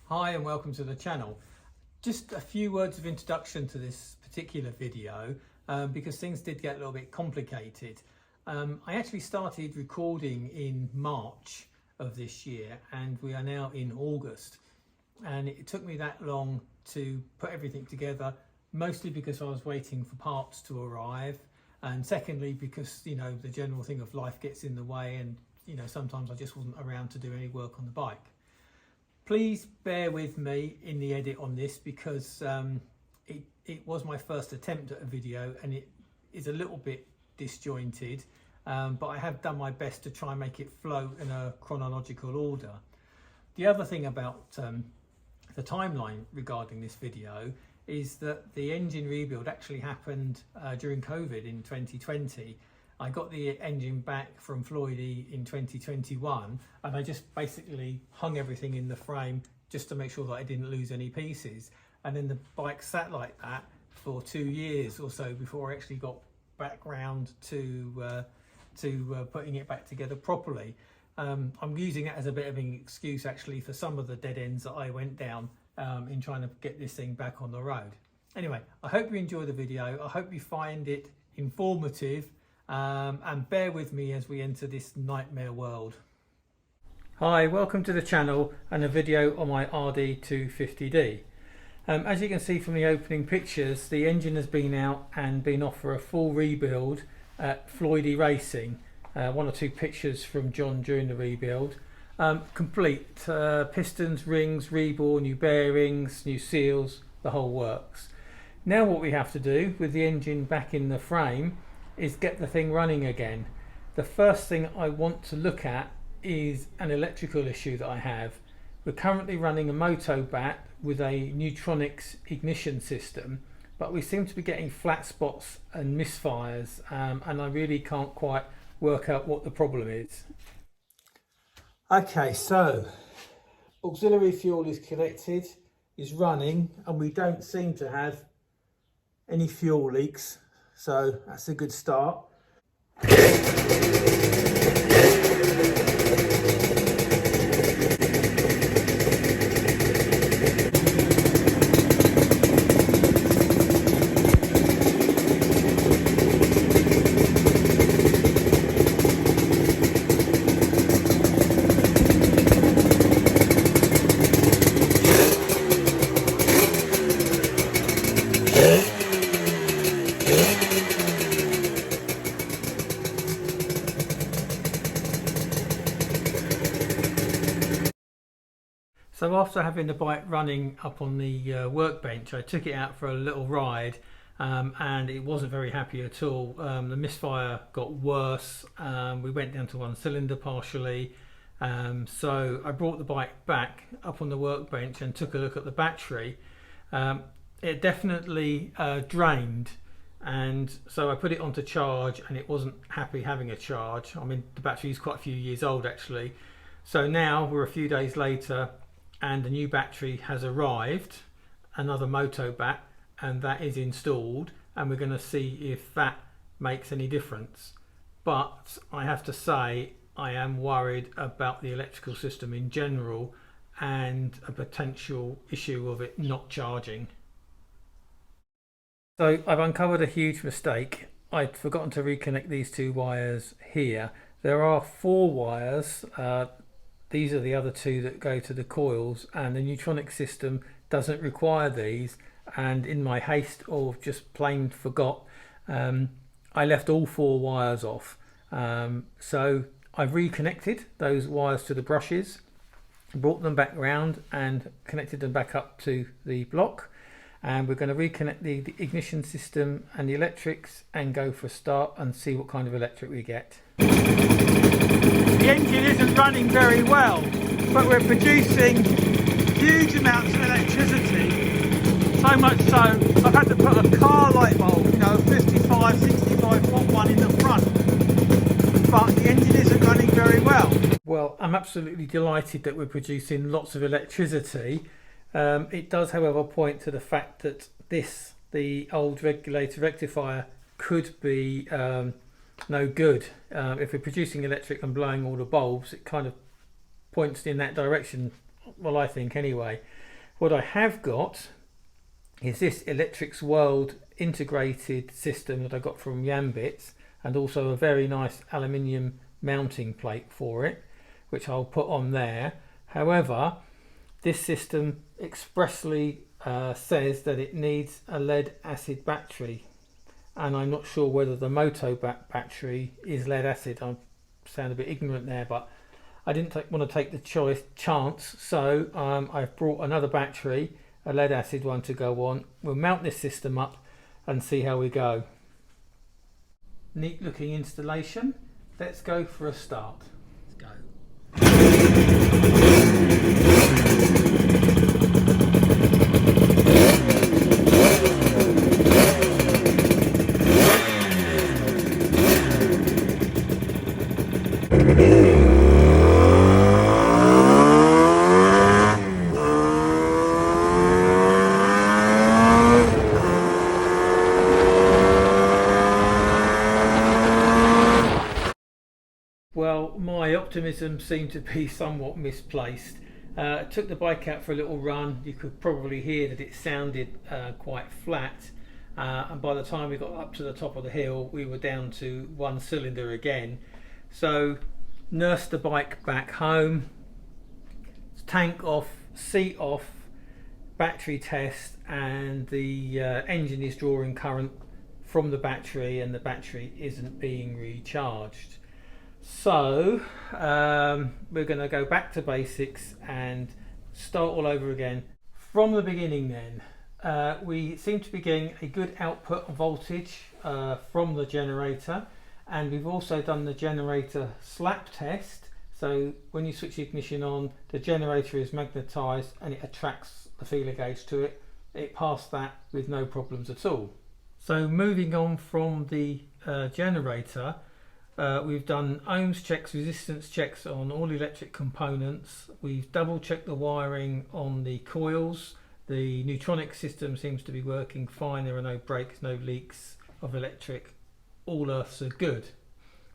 Hi and welcome to the channel. Just a few words of introduction to this particular video because things did get a little bit complicated. I actually started recording in March of this year and we are now in August, and it took me that long to put everything together, mostly because I was waiting for parts to arrive, and secondly because the general thing of life gets in the way, and sometimes I just wasn't around to do any work on the bike. Please bear with me in the edit on this because it was my first attempt at a video and it is a little bit disjointed, but I have done my best to try and make it flow in a chronological order. The other thing about the timeline regarding this video is that the engine rebuild actually happened during COVID in 2020. I got the engine back from Floydie in 2021 and I just basically hung everything in the frame just to make sure that I didn't lose any pieces, and then the bike sat like that for 2 years or so before I actually got back round to putting it back together properly. I'm using it as a bit of an excuse actually for some of the dead ends that I went down in trying to get this thing back on the road. Anyway, I hope you enjoy the video. I hope you find it informative. And bear with me as we enter this nightmare world. Hi, welcome to the channel and a video on my RD250D. As you can see from the opening pictures, the engine has been out and been off for a full rebuild at Floydie Racing. One or two pictures from John during the rebuild. Complete pistons, rings, rebore, new bearings, new seals, the whole works. Now what we have to do with the engine back in the frame is get the thing running again. The first thing I want to look at is an electrical issue that I have. We're currently running a Moto-Bat with a Neutronics ignition system, but we seem to be getting flat spots and misfires, and I really can't quite work out what the problem is. Okay, so auxiliary fuel is connected, is running, and we don't seem to have any fuel leaks. So that's a good start. So after having the bike running up on the workbench, I took it out for a little ride, and it wasn't very happy at all. The misfire got worse. We went down to one cylinder partially. So I brought the bike back up on the workbench and took a look at the battery. It definitely drained, and so I put it onto charge and it wasn't happy having a charge. I mean, the battery is quite a few years old actually. So now we're a few days later and a new battery has arrived, another Moto-Bat, and that is installed, and we're going to see if that makes any difference. But I have to say I am worried about the electrical system in general and a potential issue of it not charging. So I've uncovered a huge mistake. I'd forgotten to reconnect these two wires here. There are 4 wires. These are the other 2 that go to the coils, and the Neutronic system doesn't require these, and in my haste or just plain forgot, I left all 4 wires off. So I've reconnected those wires to the brushes, brought them back round and connected them back up to the block, and we're going to reconnect the ignition system and the electrics and go for a start and see what kind of electric we get. The engine isn't running very well, but we're producing huge amounts of electricity. So much so, I've had to put a car light bulb, 55, 65 watt one in the front. But the engine isn't running very well. Well, I'm absolutely delighted that we're producing lots of electricity. It does, however, point to the fact that the old regulator rectifier, could be no good. If we're producing electric and blowing all the bulbs, it kind of points in that direction, Well, I think anyway. What I have got is this Electrics World integrated system that I got from Yambits, and also a very nice aluminium mounting plate for it, which I'll put on there. However, this system expressly says that it needs a lead acid battery, and I'm not sure whether the Moto battery is lead acid. I sound a bit ignorant there, but I didn't want to take the chance, so I've brought another battery, a lead acid one, to go on. We'll mount this system up and see how we go. Neat looking installation. Let's go for a start. Let's go. Well, my optimism seemed to be somewhat misplaced. I took the bike out for a little run. You could probably hear that it sounded quite flat, and by the time we got up to the top of the hill we were down to one cylinder again. So nursed the bike back home, tank off, seat off, battery test, and the engine is drawing current from the battery and the battery isn't being recharged. So we're going to go back to basics and start all over again from the beginning. Then we seem to be getting a good output voltage from the generator, and we've also done the generator slap test. So when you switch the ignition on, the generator is magnetized and it attracts the feeler gauge to it. It passed that with no problems at all. So moving on from the generator, we've done ohms checks, resistance checks on all electric components. We've double checked the wiring on the coils. The neutronic system seems to be working fine. There are no breaks, no leaks of electric. All earths are good.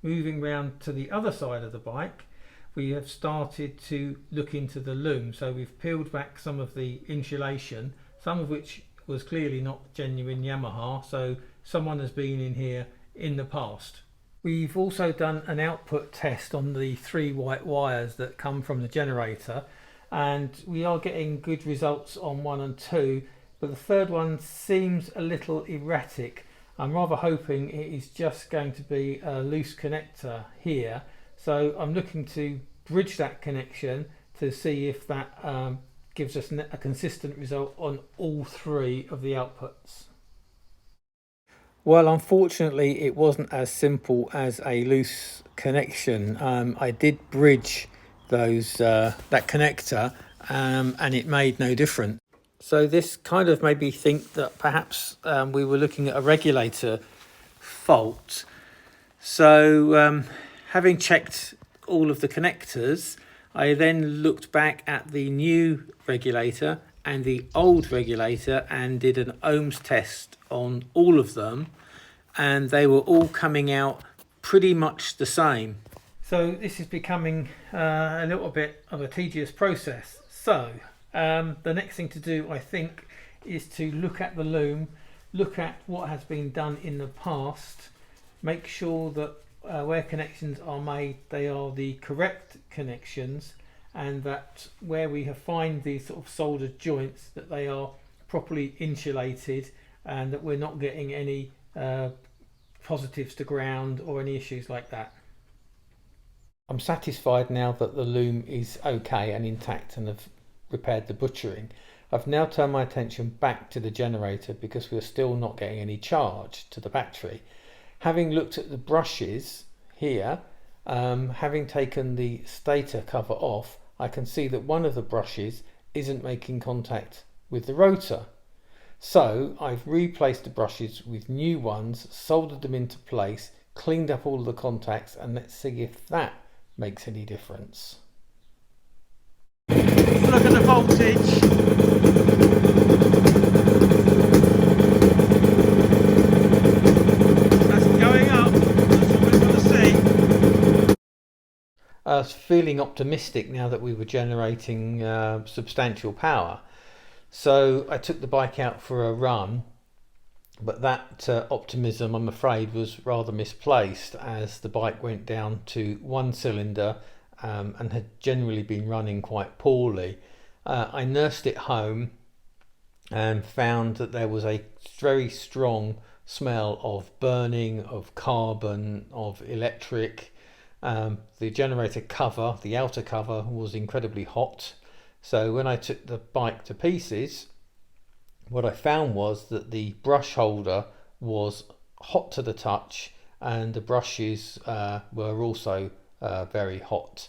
Moving round to the other side of the bike, we have started to look into the loom. So we've peeled back some of the insulation, some of which was clearly not genuine Yamaha. So someone has been in here in the past. We've also done an output test on the 3 white wires that come from the generator, and we are getting good results on 1 and 2, but the third one seems a little erratic. I'm rather hoping it is just going to be a loose connector here, so I'm looking to bridge that connection to see if that gives us a consistent result on all 3 of the outputs. Well, unfortunately it wasn't as simple as a loose connection. I did bridge those that connector and it made no difference. So this kind of made me think that perhaps we were looking at a regulator fault. So having checked all of the connectors, I then looked back at the new regulator and the old regulator and did an ohms test on all of them, and they were all coming out pretty much the same. So this is becoming a little bit of a tedious process. So the next thing to do, I think, is to look at the loom, look at what has been done in the past, make sure that where connections are made, they are the correct connections, and that where we have found these sort of soldered joints, that they are properly insulated and that we're not getting any positives to ground or any issues like that. I'm satisfied now that the loom is okay and intact and have repaired the butchering. I've now turned my attention back to the generator because we're still not getting any charge to the battery. Having looked at the brushes here, having taken the stator cover off, I can see that one of the brushes isn't making contact with the rotor. So I've replaced the brushes with new ones, soldered them into place, cleaned up all the contacts, and let's see if that makes any difference. Look at the voltage. That's going up. That's what we're going to see. feeling optimistic now that we were generating substantial power. So I took the bike out for a run, but that optimism, I'm afraid, was rather misplaced, as the bike went down to one cylinder and had generally been running quite poorly. I nursed it home and found that there was a very strong smell of burning, of carbon, of electric. The generator cover, the outer cover, was incredibly hot. So when I took the bike to pieces, what I found was that the brush holder was hot to the touch, and the brushes were also very hot.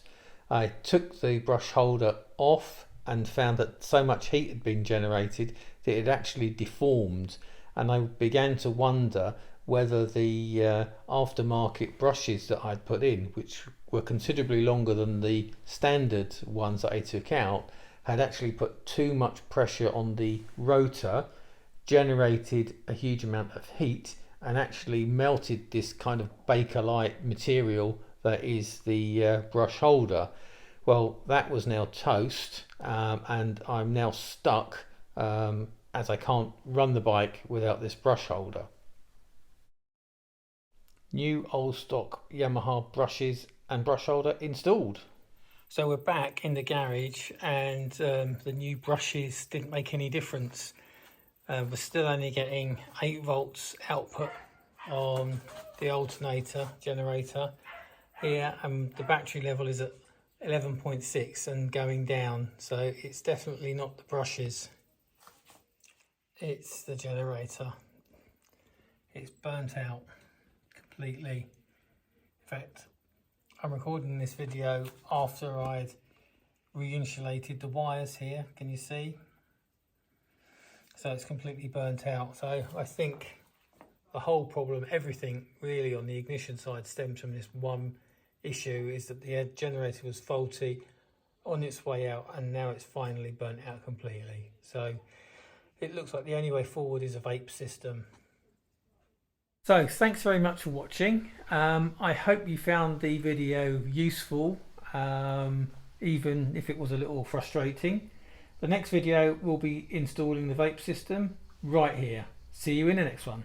I took the brush holder off and found that so much heat had been generated that it had actually deformed, and I began to wonder whether the aftermarket brushes that I'd put in, which were considerably longer than the standard ones that I took out, had actually put too much pressure on the rotor, generated a huge amount of heat, and actually melted this kind of Bakelite material that is the brush holder. Well, that was now toast, and I'm now stuck, as I can't run the bike without this brush holder. New old stock Yamaha brushes and brush holder installed. So we're back in the garage, and the new brushes didn't make any difference. We're still only getting 8 volts output on the alternator generator here, and the battery level is at 11.6 and going down, so it's definitely not the brushes, it's the generator. It's burnt out completely. In fact, I'm recording this video after I'd re-insulated the wires here, can you see? So it's completely burnt out. So I think the whole problem, everything really on the ignition side, stems from this one issue, is that the generator was faulty on its way out, and now it's finally burnt out completely. So it looks like the only way forward is a vape system. So thanks very much for watching. I hope you found the video useful, even if it was a little frustrating. The next video will be installing the vape system right here. See you in the next one.